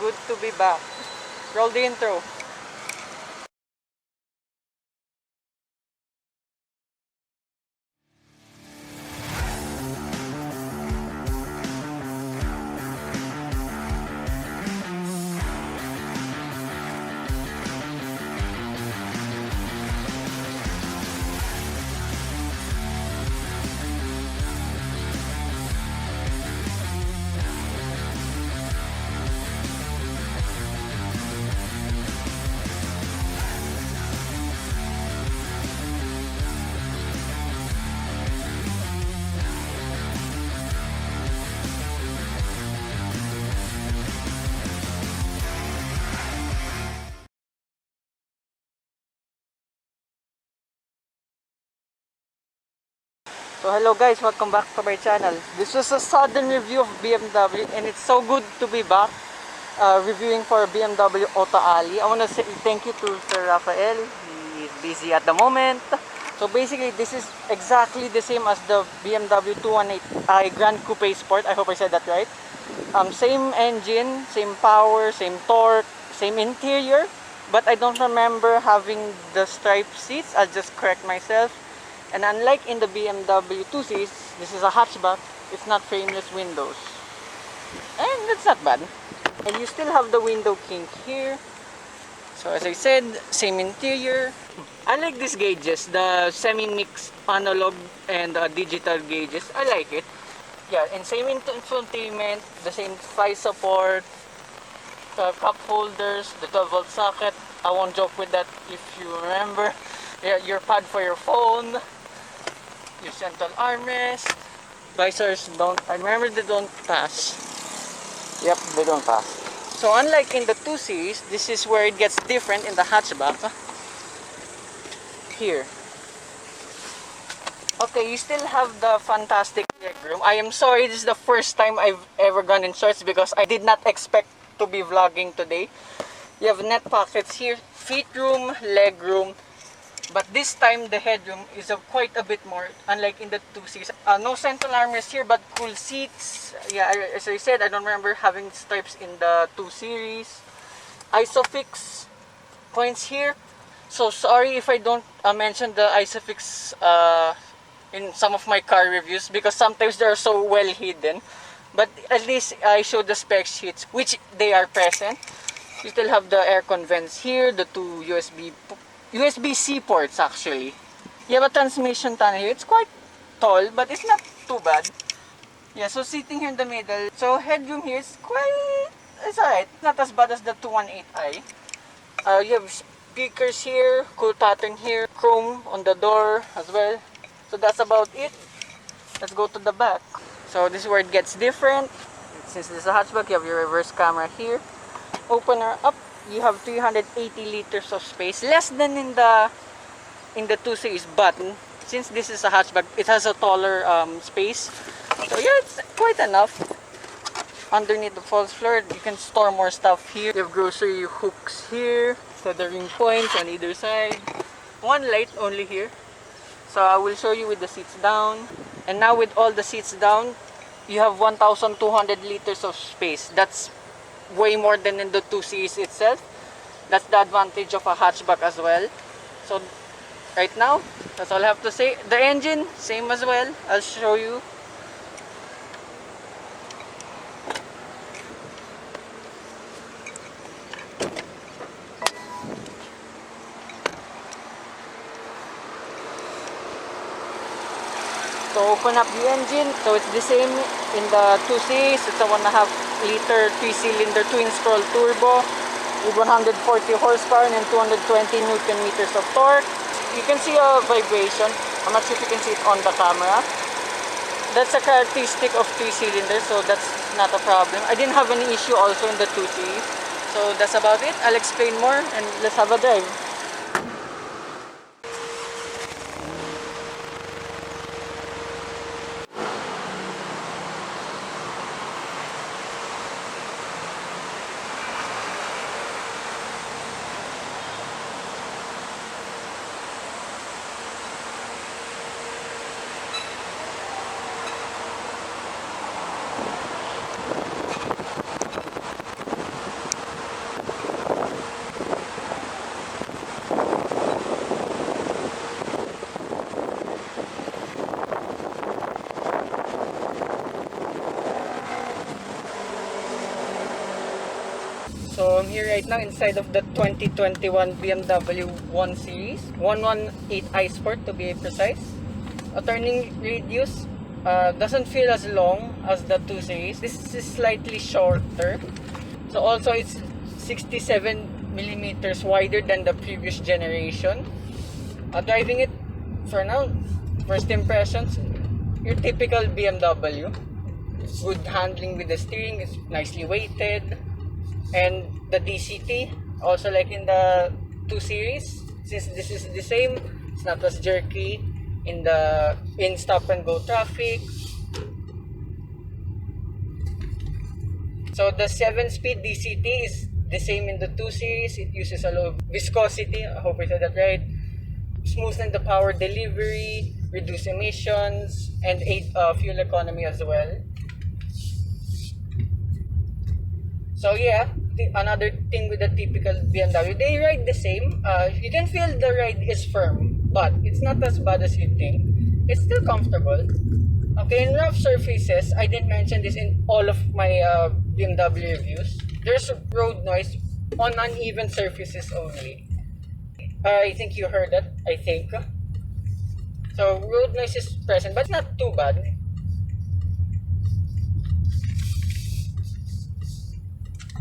good to be back. Roll the intro. So hello guys, welcome back to my channel. This was a sudden review of BMW and it's so good to be back reviewing for BMW Auto Alley. I want to say thank you to Sir Rafael. He's busy at the moment. So basically this is exactly the same as the BMW 218i Gran Coupe Sport. I hope I said that right. Same engine, same power, same torque, same interior. But I don't remember having the striped seats. I'll just correct myself. And unlike in the BMW 2 Series, this is a hatchback. It's not frameless windows. And that's not bad. And you still have the window kink here. So as I said, same interior. I like these gauges, the semi-mixed analog and digital gauges. I like it. Yeah, and same infotainment, the same size support, cup holders, the 12-volt socket. I won't joke with that if you remember. Yeah, your pad for your phone. Your central armrest. Visors don't, I remember they don't pass. Yep, they don't pass. So unlike in the 2 Series, this is where it gets different in the hatchback. Here. Okay, you still have the fantastic legroom. I am sorry, this is the first time I've ever gone in shorts because I did not expect to be vlogging today. You have net pockets here, feet room, leg room. But this time the headroom is quite a bit more, unlike in the 2 Series. No central armrest here, but cool seats. Yeah, as I said, I don't remember having stripes in the 2 Series. Isofix points here. So sorry if I don't mention the Isofix in some of my car reviews because sometimes they're so well hidden. But at least I showed the spec sheets, which they are present. You still have the aircon vents here, the two USB-C ports actually. You have a transmission tunnel here. It's quite tall, but it's not too bad. Yeah, so sitting here in the middle. So headroom here is it's alright. It's not as bad as the 218i. You have speakers here, cool pattern here, chrome on the door as well. So that's about it. Let's go to the back. So this is where it gets different. Since this is a hatchback, you have your reverse camera here. Opener up. You have 380 liters of space, less than in the 2 Series, but since this is a hatchback, it has a taller space. So yeah, it's quite enough. Underneath the false floor, you can store more stuff here. You have grocery hooks here, tethering points on either side. One light only here. So I will show you with the seats down. And now with all the seats down, you have 1,200 liters of space. That's way more than in the 2 Series itself. That's the advantage of a hatchback as well. So right now, that's all I have to say. The engine, same as well. I'll show you. So open up the engine. So it's the same in the 2 Series. It's a 1.5 liter 3-cylinder twin-scroll turbo with 140 horsepower and 220 Newton meters of torque. You can see a vibration. I'm not sure if you can see it on the camera. That's a characteristic of 3 cylinders, so that's not a problem. I didn't have any issue also in the 2 Series. So that's about it. I'll explain more and let's have a drive. So I'm here right now inside of the 2021 BMW 1 Series, 118i Sport to be precise. A turning radius doesn't feel as long as the 2 Series. This is slightly shorter. So also it's 67 millimeters wider than the previous generation. Driving it for now, first impressions, your typical BMW. Good handling with the steering, it's nicely weighted. And the DCT, also like in the 2 Series, since this is the same, it's not as jerky in the stop and go traffic. So the 7-speed DCT is the same in the 2 Series. It uses a low viscosity, I hope I said that right, smoothen the power delivery, reduce emissions, and aid fuel economy as well. So yeah, another thing with the typical BMW, they ride the same. You can feel the ride is firm, but it's not as bad as you think. It's still comfortable. Okay, in rough surfaces, I didn't mention this in all of my BMW reviews. There's road noise on uneven surfaces only. I think you heard that, I think. So road noise is present, but not too bad.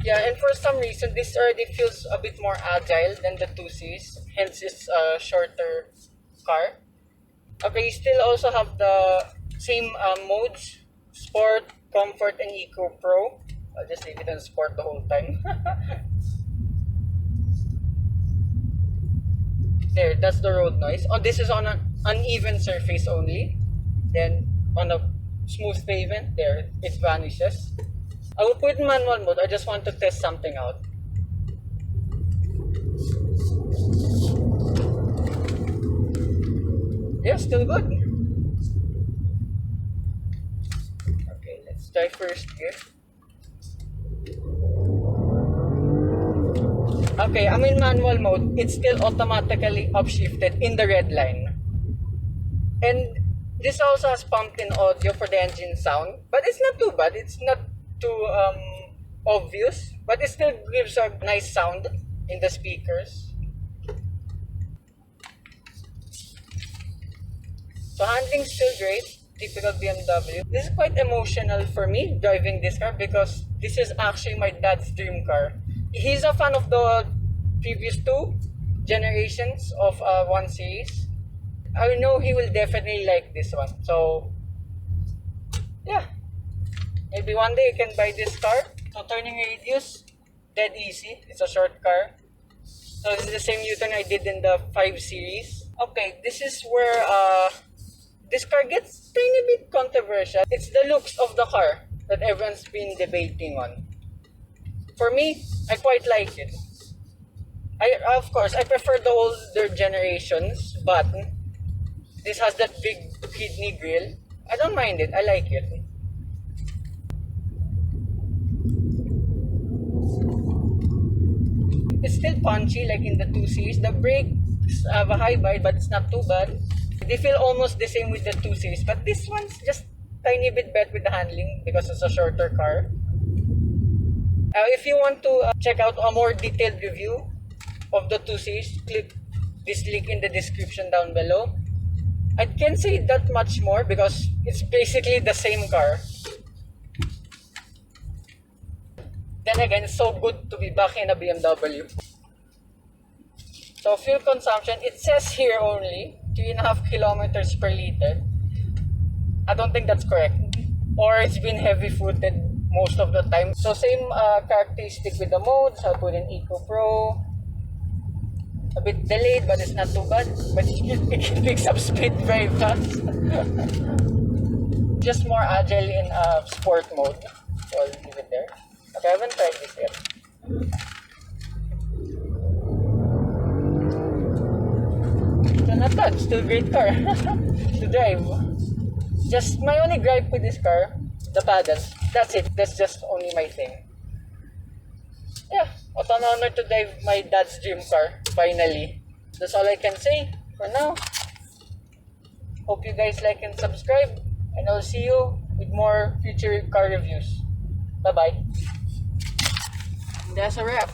Yeah, and for some reason, this already feels a bit more agile than the 2 Series, hence it's a shorter car. Okay, you still also have the same modes, Sport, Comfort, and Eco Pro. I'll just leave it on Sport the whole time. There, that's the road noise. Oh, this is on an uneven surface only. Then on a smooth pavement, there, it vanishes. I will put in manual mode. I just want to test something out. Yeah, still good. Okay, let's try first gear. Okay, I'm in manual mode. It's still automatically upshifted in the red line. And this also has pumped-in audio for the engine sound. But it's not too bad. It's not too obvious, but it still gives a nice sound in the speakers. So handling's still great, typical BMW. This is quite emotional for me driving this car because this is actually my dad's dream car. He's a fan of the previous 2 generations of 1 Series. I know he will definitely like this one. So yeah, maybe one day you can buy this car. So turning radius, dead easy. It's a short car. So this is the same U-turn I did in the 5 Series. Okay, this is where this car gets tiny bit controversial. It's the looks of the car that everyone's been debating on. For me, I quite like it. Of course, I prefer the older generations, but this has that big kidney grille. I don't mind it. I like it. It's still punchy like in the 2 Series. The brakes have a high bite, but it's not too bad. They feel almost the same with the 2 Series, but this one's just tiny bit better with the handling because it's a shorter car. If you want to check out a more detailed review of the 2 Series, click this link in the description down below. I can't say that much more because it's basically the same car. Then again, it's so good to be back in a BMW. So fuel consumption, it says here only 3.5 kilometers per liter. I don't think that's correct. Or it's been heavy-footed most of the time. So same characteristic with the modes. I'll put in Eco Pro. A bit delayed, but it's not too bad. But it picks up speed very fast. Just more agile in sport mode. So I'll leave it there. Okay, I haven't tried this yet. So not bad, still great car to drive. Just my only gripe with this car, the paddles. That's it. That's just only my thing. Yeah, what an honor to drive my dad's dream car, finally. That's all I can say for now. Hope you guys like and subscribe, and I'll see you with more future car reviews. Bye-bye. That's a wrap.